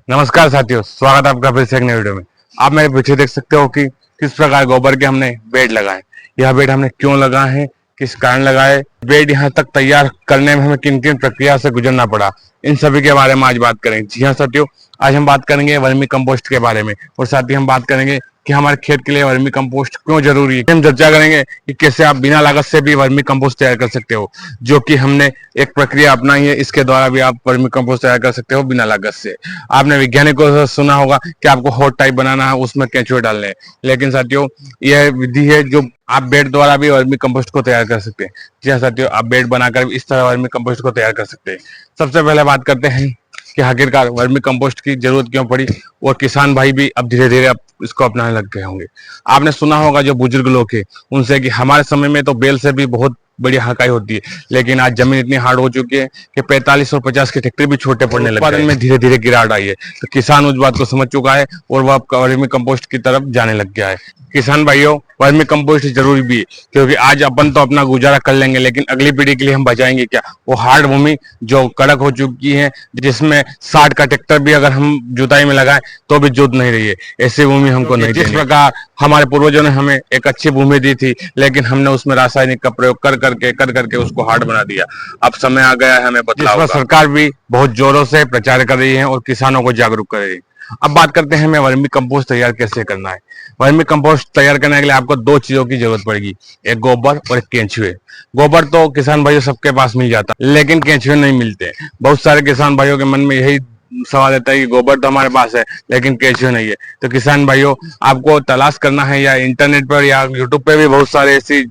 नमस्कार साथियों, स्वागत है आपका फिर से एक नई वीडियो में। आप मेरे पीछे देख सकते हो कि किस प्रकार गोबर के हमने बेड लगाए। यह बेड हमने क्यों लगाए हैं, किस कारण लगाए, बेड यहाँ तक तैयार करने में हमें किन किन प्रक्रिया से गुजरना पड़ा, इन सभी के बारे में आज बात करेंगे। जी हाँ साथियों, आज हम बात करेंगे वर्मी कंपोस्ट के बारे में और साथ ही हम बात करेंगे कि हमारे खेत के लिए वर्मी कंपोस्ट क्यों जरूरी है। हम चर्चा करेंगे कि कैसे आप बिना लागत से भी वर्मी कंपोस्ट तैयार कर सकते हो, जो कि हमने एक प्रक्रिया अपनाई है। इसके द्वारा भी आप वर्मी कंपोस्ट तैयार कर सकते हो बिना लागत से। आपने वैज्ञानिकों से सुना होगा कि आपको हॉट टाइप बनाना है, उसमें केंचुए डालने हैं, लेकिन साथियों यह विधि है जो आप बेड द्वारा भी वर्मी कंपोस्ट को तैयार कर सकते हैं। जी हाँ साथियों, आप बेड बनाकर इस तरह वर्मी कंपोस्ट को तैयार कर सकते हैं। सबसे पहले बात करते हैं कि आखिरकार वर्मी कंपोस्ट की जरूरत क्यों पड़ी और किसान भाई भी अब धीरे धीरे अब इसको अपनाने लग गए होंगे। आपने सुना होगा जो बुजुर्ग लोग हैं उनसे कि हमारे समय में तो बैल से भी बहुत बड़ी हकाई होती है, लेकिन आज जमीन इतनी हार्ड हो चुकी है कि 45 और 50 के ट्रैक्टर भी छोटे पड़ने लगे। उत्पादन में धीरे धीरे गिरावट आई है, तो किसान उस बात को समझ चुका है और वह अब वर्मी कंपोस्ट की तरफ जाने लग गया है। किसान भाइयों, वर्मी कंपोस्ट जरूरी भी है, क्योंकि आज अपन तो अपना गुजारा कर लेंगे, लेकिन अगली पीढ़ी के लिए हम बचाएंगे क्या? वो हार्ड भूमि जो कड़क हो चुकी है, जिसमें 60 का ट्रैक्टर भी अगर हम जुताई में लगाएं तो भी जोत नहीं रही है, ऐसी भूमि हमको नहीं देनी। जिस प्रकार हमारे पूर्वजों ने हमें एक अच्छी भूमि दी थी, लेकिन हमने उसमें रासायनिक का प्रयोग कर करके उसको हार्ड बना दिया। अब समय आ गया है हमें बदलाव का। सरकार भी बहुत जोरों से प्रचार कर रही है और किसानों को जागरूक कर रही है। अब बात करते हैं हमें वर्मी कंपोस्ट तैयार कैसे करना है। वर्मी कंपोस्ट तैयार करने के लिए आपको दो चीजों की जरूरत पड़ेगी, एक गोबर और एक केंचुए। गोबर तो किसान भाइयों सबके पास मिल जाता, लेकिन केंचुए नहीं मिलते। बहुत सारे किसान भाइयों के मन में यही सवाल रहता है कि गोबर तो हमारे पास है लेकिन केंचुए नहीं है। तो किसान भाइयों, आपको तलाश करना है, या इंटरनेट पर या यूट्यूब पे भी बहुत सारे ऐसी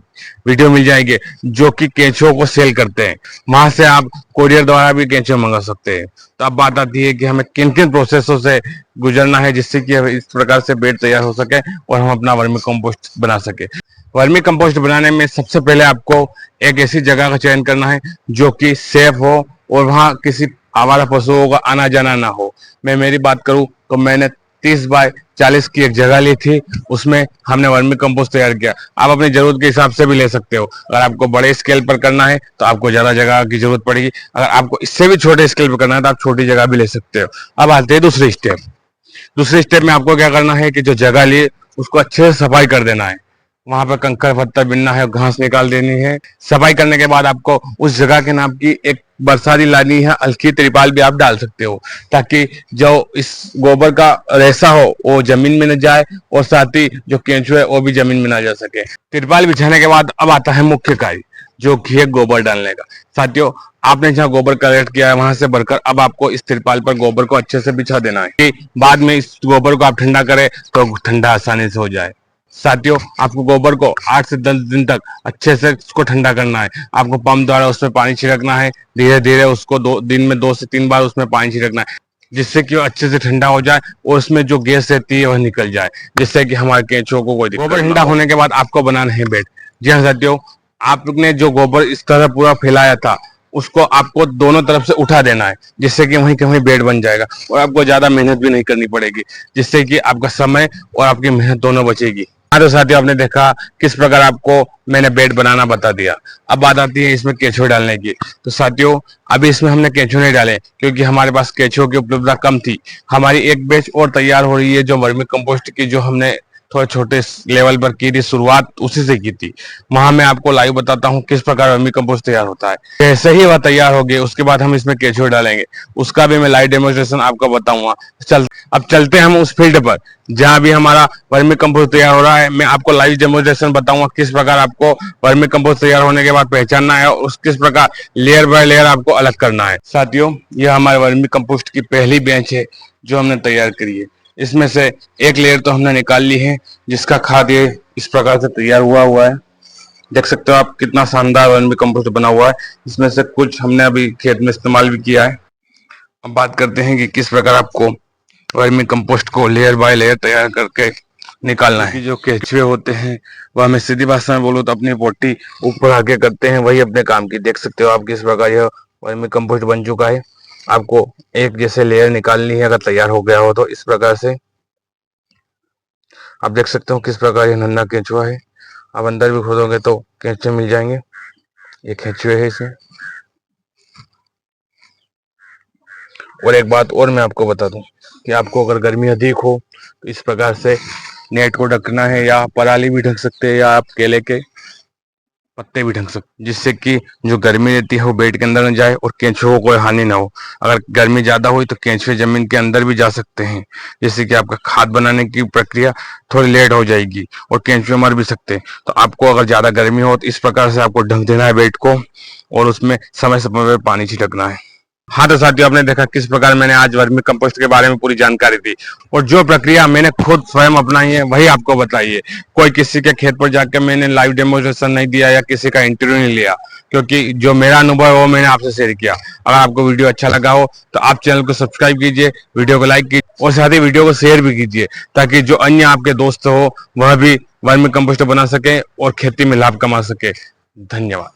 वीडियो मिल जाएंगे जो कि केंचुओं को सेल करते हैं। वहां से आप कोरियर द्वारा भी केंचुए मंगा सकते हैं। तो अब बात आती है कि हमें किन किन प्रोसेसों से गुजरना है जिससे कि इस प्रकार से बेड तैयार हो सके और हम अपना वर्मी कंपोस्ट बना सके। वर्मी कंपोस्ट बनाने में सबसे पहले आपको एक ऐसी जगह का चयन करना है जो कि सेफ हो और वहां किसी आवारा पशुओं का आना जाना ना हो। मैं मेरी बात करूं तो मैंने 30 बाय 40 की एक जगह ली थी, उसमें हमने वर्मी कंपोस्ट तैयार किया। आप अपनी जरूरत के हिसाब से भी ले सकते हो। अगर आपको बड़े स्केल पर करना है तो आपको ज्यादा जगह की जरूरत पड़ेगी, अगर आपको इससे भी छोटे स्केल पर करना है तो आप छोटी जगह भी ले सकते हो। अब आते हैं दूसरे स्टेप में आपको क्या करना है कि जो जगह लिए उसको अच्छे से सफाई कर देना है। वहां पर कंकड़ पत्थर बिनना है, घास निकाल देनी है। सफाई करने के बाद आपको उस जगह के नाम की एक बरसाती लानी है, हल्की त्रिपाल भी आप डाल सकते हो, ताकि जो इस गोबर का रेसा हो वो जमीन में न जाए और साथ ही जो केंचुए वो भी जमीन में ना जा सके। त्रिपाल बिछाने के बाद अब आता है मुख्य कार्य, जो कि है गोबर डालने का। साथियों, आपने जहाँ गोबर कलेक्ट किया है वहां से भरकर अब आपको इस तिरपाल पर गोबर को अच्छे से बिछा देना है कि बाद में इस गोबर को आप ठंडा करें तो ठंडा आसानी से हो जाए। साथियों, आपको गोबर को 8 से 10 दिन तक अच्छे से उसको ठंडा करना है। आपको पंप द्वारा उसमें पानी छिड़कना है, धीरे धीरे उसको 2 से 3 बार उसमें पानी छिड़कना है, जिससे कि वो अच्छे से ठंडा हो जाए और उसमें जो गैस रहती है वह निकल जाए, जिससे कि हमारे केंचुओं को कोई दिक्कत। गोबर ठंडा होने के बाद आपको बनाना है बेड। जी हाँ साथियों, आपने जो गोबर इस तरह पूरा फैलाया था उसको आपको दोनों तरफ से उठा देना है, जिससे कि वहीं के वहीं बेड बन जाएगा और आपको ज्यादा मेहनत भी नहीं करनी पड़ेगी, जिससे कि आपका समय और आपकी मेहनत दोनों बचेगी। हाँ तो साथियों, आपने देखा किस प्रकार आपको मैंने बेड बनाना बता दिया। अब बात आती है इसमें केंचुए डालने की। तो साथियों, अभी इसमें हमने केंचुए नहीं डाले क्योंकि हमारे पास केंचुओं की उपलब्धता कम थी। हमारी एक बैच और तैयार हो रही है जो वर्मी कंपोस्ट की, जो हमने थोड़े छोटे लेवल पर की थी, शुरुआत उसी से की थी। वहां मैं आपको लाइव बताता हूँ किस प्रकार वर्मी कंपोस्ट तैयार होता है। जैसे ही वह तैयार हो गए उसके बाद हम इसमें केंचुए डालेंगे, उसका भी मैं लाइव डेमोस्ट्रेशन आपको बताऊंगा। अब चलते हैं हम उस फील्ड पर जहां भी हमारा वर्मी कंपोस्ट तैयार हो रहा है। मैं आपको लाइव डेमोस्ट्रेशन बताऊंगा किस प्रकार आपको वर्मी कंपोस्ट तैयार होने के बाद पहचानना है और किस प्रकार लेयर बाय लेयर आपको अलग करना है। साथियों, यह हमारे वर्मी कंपोस्ट की पहली बैच है जो हमने तैयार करी है। इसमें से एक लेयर तो हमने निकाल ली है, जिसका खाद ये इस प्रकार से तैयार हुआ हुआ है। देख सकते हो आप कितना शानदार वर्मी कंपोस्ट बना हुआ है। इसमें से कुछ हमने अभी खेत में इस्तेमाल भी किया है। अब बात करते हैं कि किस प्रकार आपको वर्मी कंपोस्ट को लेयर बाय लेयर तैयार करके निकालना है। जो केंचुए होते हैं वह, हमें सीधी भाषा में बोलो तो अपनी पोटी ऊपर आगे करते हैं, वही अपने काम की। देख सकते हो आप किस प्रकार यह वर्मी कंपोस्ट बन चुका है। आपको एक जैसे लेयर निकालनी है अगर तैयार हो गया हो तो, इस प्रकार से आप देख सकते हो किस प्रकार यह नन्हा केंचुआ है। आप अंदर भी खोदोगे तो केंचुए मिल जाएंगे। ये केंचुए है इसमें। और एक बात और मैं आपको बता दूं कि आपको अगर गर्मी अधिक हो तो इस प्रकार से नेट को ढकना है, या पराली भी ढक सकते हैं, या आप केले के पत्ते भी ढक सकते हैं, जिससे कि जो गर्मी रहती है वो बेड के अंदर न जाए और केंचुओं को कोई हानि ना हो। अगर गर्मी ज्यादा हुई तो केंचुए जमीन के अंदर भी जा सकते हैं, जिससे कि आपका खाद बनाने की प्रक्रिया थोड़ी लेट हो जाएगी और केंचुए मर भी सकते हैं। तो आपको अगर ज्यादा गर्मी हो तो इस प्रकार से आपको ढक देना है बेड को, और उसमें समय समय पर पानी छिड़कना है। हाँ तो साथियों, आपने देखा किस प्रकार मैंने आज वर्मी कंपोस्ट के बारे में पूरी जानकारी दी, और जो प्रक्रिया मैंने खुद स्वयं अपनाई है वही आपको बताई है। कोई किसी के खेत पर जाकर मैंने लाइव डेमोन्स्ट्रेशन नहीं दिया या किसी का इंटरव्यू नहीं लिया, क्योंकि जो मेरा अनुभव है वो मैंने आपसे शेयर किया। अगर आपको वीडियो अच्छा लगा हो तो आप चैनल को सब्सक्राइब कीजिए, वीडियो को लाइक कीजिए और साथ ही वीडियो को शेयर भी कीजिए, ताकि जो अन्य आपके दोस्त हो वह भी वर्मी कंपोस्ट बना सके और खेती में लाभ कमा सके। धन्यवाद।